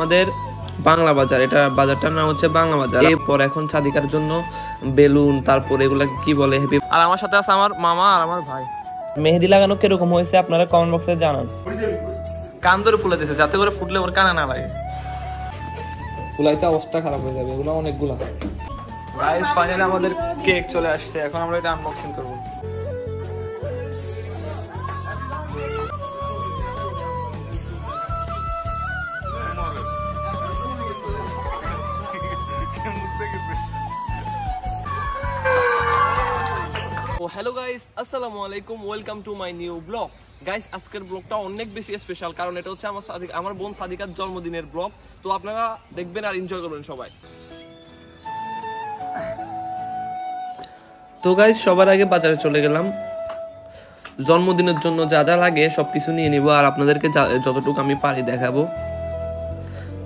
আমাদের বাংলা বাজার, এটা বাজারটার নাম হচ্ছে বাংলা বাজার। এরপর এখন সাদিকার জন্য বেলুন, তারপর এগুলা কি বলে হ্যাপি। আর আমার সাথে আছে আমার মামা আর আমার ভাই। মেহেদি লাগানো কিরকম হয়েছে আপনারা কমেন্ট বক্সে জানান। কান ধরে ফুলে দিয়েছে যাতে করে ফুটলে ওর কানে না লাগে, ফুলাইতে অবস্থা খারাপ হয়ে যাবে এগুলো অনেকগুলা। গাইস ফাইনালি আমাদের কেক চলে আসছে, এখন আমরা এটা আনবক্সিং করব। হ্যালো গাইস, আসসালামু আলাইকুম, welcome to my new blog. Guys আজকের ব্লগটা অনেক বেশি স্পেশাল, কারণ এটা হচ্ছে আমার বোন সাদিকার জন্মদিনের ব্লগ। তো আপনারা দেখবেন আর এনজয় করবেন সবাই। তো গাইস সবার আগে বাজারে চলে গেলাম, জন্মদিনের জন্য যা যা লাগে সবকিছু নিয়ে নিব আর আপনাদেরকে যতটুকু আমি পারি দেখাবো।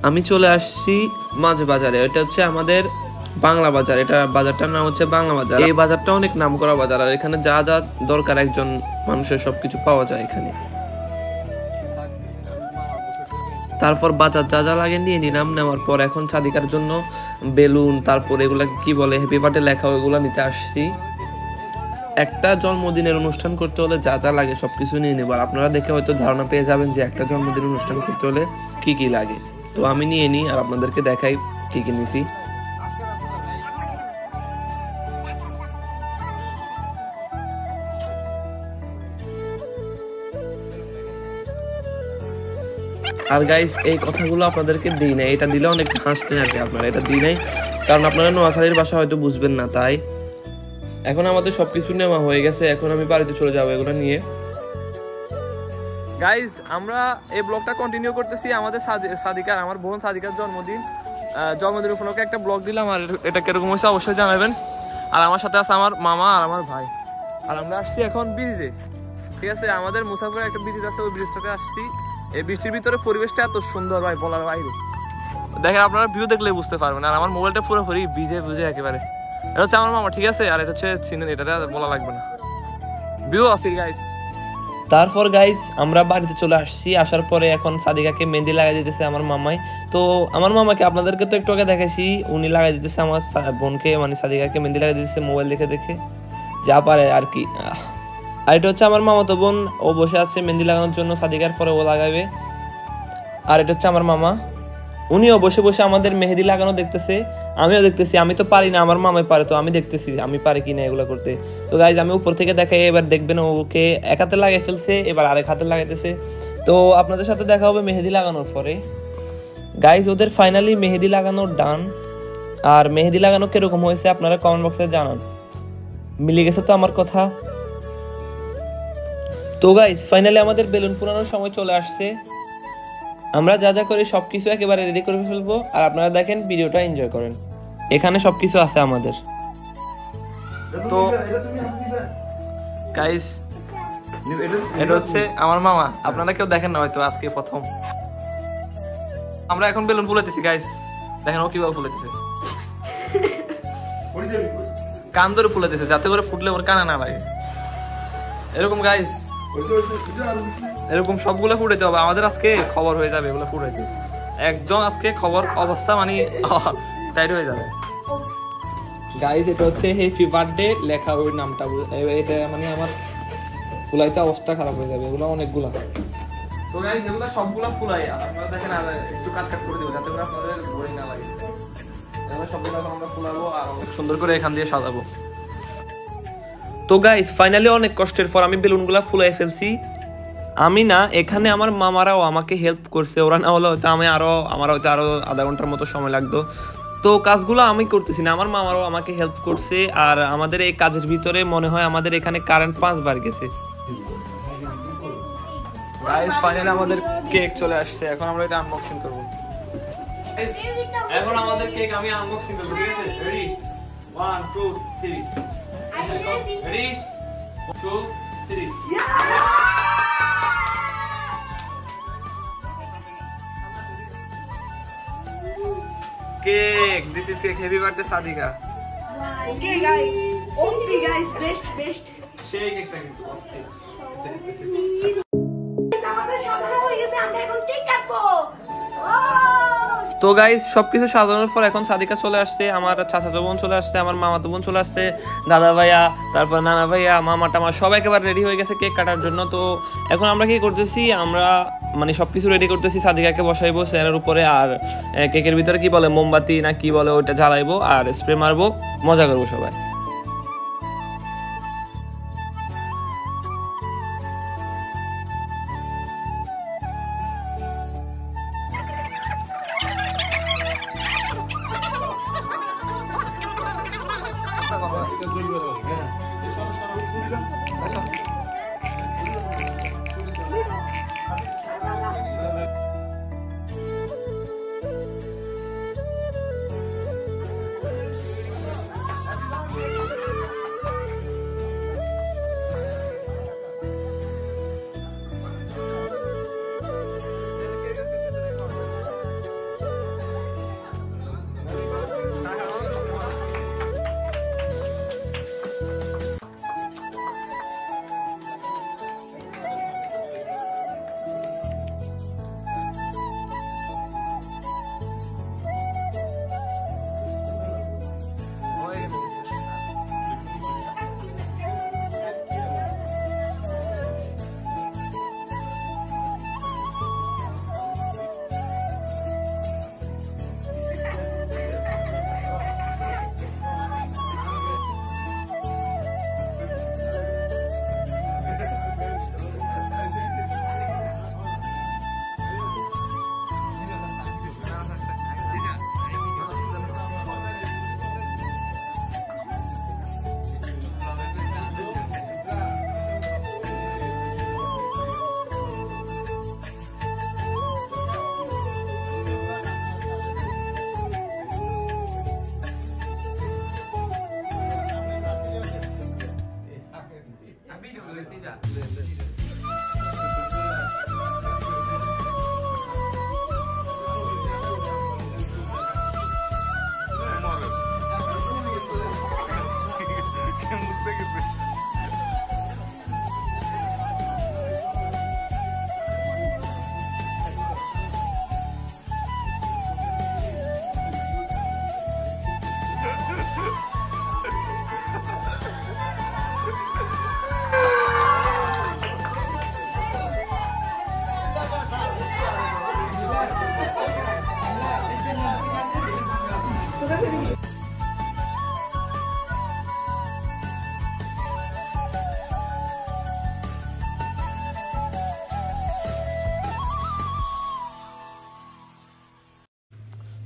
আমি চলে আসছি মাঝ বাজারে, এটা হচ্ছে আমাদের বাংলা বাজার, এটা বাজারটার নাম হচ্ছে বাংলা বাজার। এই বাজারটা অনেক নাম করা বাজার, আর এখানে যা যা দরকার একজন মানুষের সবকিছু পাওয়া যায় এখানে। তারপর বাজার যা যা লাগে নিয়ে নিলাম, নেওয়ার পর এখন সাদিকার জন্য বেলুন, তারপর এগুলা কি বলে হ্যাপি বার্থডে লেখা, ওইগুলা নিতে আসছি। একটা জন্মদিনের অনুষ্ঠান করতে হলে যা যা লাগে সবকিছু নিয়ে নেব, আর আপনারা দেখে হয়তো ধারণা পেয়ে যাবেন যে একটা জন্মদিন অনুষ্ঠান করতে হলে কি কি লাগে। তো আমি নিয়ে নিই আর আপনাদেরকে দেখাই কি কি নিছি। আর গাইস এই কথাগুলো আপনাদেরকে দিই নাই, এটা দিলে অনেক হাসতে থাকে আপনারা, এটা দিই নাই কারণ আপনারা নোয়াখালীর ভাষা হয়তো বুঝবেন না, তাই। এখন আমাদের সবকিছু নেওয়া হয়ে গেছে, এখন আমি বাড়িতে চলে যাবো এগুলো নিয়ে। গাইস আমরা এই ব্লগটা কন্টিনিউ করতেছি, আমাদের সাদিকার, আমার বোন সাদিকার জন্মদিন উপলক্ষে একটা ব্লগ দিলাম, আর এটা কিরকম হয়েছে অবশ্যই জানাবেন। আর আমার সাথে আছে আমার মামা আর আমার ভাই, আর আমরা আসছি এখন ব্রিজে, ঠিক আছে। আমাদের মুসাফির একটা ব্রিজ আছে, ওই ব্রিজটাতে আসছি। এই বৃষ্টির ভিতরে পরিবেশটা এত সুন্দর ভাই, বলার বাইরে। দেখেন আপনারা ভিউ দেখলে বুঝতে পারবেন। আর আমার মোবাইলটা পুরোপুরি ভিজে বুঝে একেবারে। এটা হচ্ছে আমার মামা, ঠিক আছে। আর এটা হচ্ছে সিনারি, এটা বলা লাগবে না, ভিউ আছে গাইস। তারপর গাইস আমরা বাড়িতে চলে আসছি, আসার পরে এখন সাদিকাকে মেহেদি লাগাই দিতেছে আমার মামাই। তো আমার মামাকে আপনাদেরকে তো একটু আগে দেখাইছি, উনি লাগাই দিতেছে আমার বোনকে, মানে সাদিকাকে মেহেদি লাগাই দিতেছে মোবাইল দেখে দেখে যা পারে আর কি। আর এটা হচ্ছে আমার মামাতো বোন, ও বসে আছে মেহেদি লাগানোর জন্য, সাদিকার পরে ও লাগাবে। আর এটা হচ্ছে আমার মামা, উনিও বসে বসে আমাদের মেহেদি লাগানো দেখতেছে, আমিও দেখতেছি। আমি তো পারি না, আমার মামাই পারে, তো আমি দেখতেছি আমি পারি কিনা এগুলো করতে। তো গাইজ আমি উপর থেকে দেখাই, এবার দেখবেন ওকে এক হাতে লাগিয়ে ফেলছে, এবার আরেক হাতে লাগাইতেছে। তো আপনাদের সাথে দেখা হবে মেহেদি লাগানোর পরে। গাইজ ওদের ফাইনালি মেহেদি লাগানো ডান। আর মেহেদি লাগানো কিরকম হয়েছে আপনারা কমেন্ট বক্সে জানান। মিলে গেছে তো আমার কথা? তো গাইস ফাইনালি আমাদের বেলুন পুরানোর সময় চলে আসছে, আমরা যা যা করি সবকিছু একেবারে রেডি করে ফেলবো, আর আপনারা দেখেন ভিডিওটা এনজয় করেন। এখানে সবকিছু আছে আমাদের। তো গাইস এটা হচ্ছে আমার মামা, আপনারা কেউ দেখেন না হয়তো, আজকে প্রথম আমরা এখন বেলুন ফুলাইতেছি। গাইস দেখেন ও কিভাবে ফুলাইতেছে, কান ধরে ফুলাইতেছে যাতে করে ফুটলে ওর কানে না লাগে, এরকম গাইস। এরকম সবগুলো ফুটাইতে হবে আমাদের, আজকে খবর হয়ে যাবে এগুলো ফুটাইতে, একদম আজকে খবর অবস্থা মানে টাইট হয়ে যাবে। গাইস এটা হচ্ছে হ্যাপি বার্থডে লেখা, ওই নামটা এটা মানে আমার ফুলাইতে অবস্থা খারাপ হয়ে যাবে, এগুলো অনেকগুলা। তো গাইস এগুলো সবগুলা ফুলাই, আপনারা দেখেন আর একটু কাট করে দেবো যাতে করে আপনাদের বোরিং না লাগে। এগুলো সবগুলো আমরা ফুলাবো আর অনেক সুন্দর করে এখান দিয়ে সাজাবো। তো গাইস ফাইনালি অনেক কষ্টের পর আমি বেলুনগুলা ফুলাই ফেলছি। আমি না, এখানে আমার মামারাও আমাকে হেল্প করছে, ওরা না হলে হয়তো আমার হয়তো আরো আধা ঘন্টার মতো সময় লাগতো। তো কাজগুলো আমি করতেছি না, আমার মামারাও আমাকে হেল্প করছে। আর আমাদের এই কাজের ভিতরে মনে হয় আমাদের এখানে কারেন্ট 5 বার গেছে। গাইস ফাইনালি আমাদের কেক চলে আসছে, এখন আমরা এটা আনবক্সিং করব। এখন আমাদের কেক আমি আনবক্সিং করব, ঠিক আছে? Ready 1 2 3 Ready? 1 2 3 Cake. This is cake. Happy birthday, Sadika. Okay, guys. Okay, guys. Best. Shake cake কিন্তু অস্থির। আমাদের সাধারণ হয়ে গেছে, আমরা এখন কেক কাটবো। ও তো গাইস সবকিছু সাজানোর পর এখন সাদিকা চলে আসছে, আমার চাচাতো বোন চলে আসছে, আমার মামাতো বোন চলে আসছে, দাদা ভাইয়া, তারপর নানা ভাইয়া, মামা টামা সব একেবারে রেডি হয়ে গেছে কেক কাটার জন্য। তো এখন আমরা কি করতেছি, আমরা মানে সবকিছু রেডি করতেছি, সাদিকাকে বসাইবো চেয়ারের উপরে, আর কেকের ভিতরে কি বলে মোমবাতি না কি বলে ওইটা জ্বালাইবো আর স্প্রে মারবো, মজা করবো সবাই।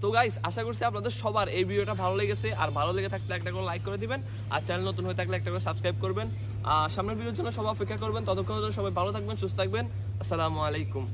তো গাইস আশা করছি আপনাদের সবার এই ভিডিওটা ভালো লেগেছে, আর ভালো লেগে থাকলে একটা করে লাইক করে দিবেন, আর চ্যানেল নতুন হয়ে থাকলে একটা করে সাবস্ক্রাইব করবেন। সামনের ভিডিওর জন্য সবাই অপেক্ষা করবেন, ততক্ষণ সবাই ভালো থাকবেন, সুস্থ থাকবেন। আসসালামু আলাইকুম।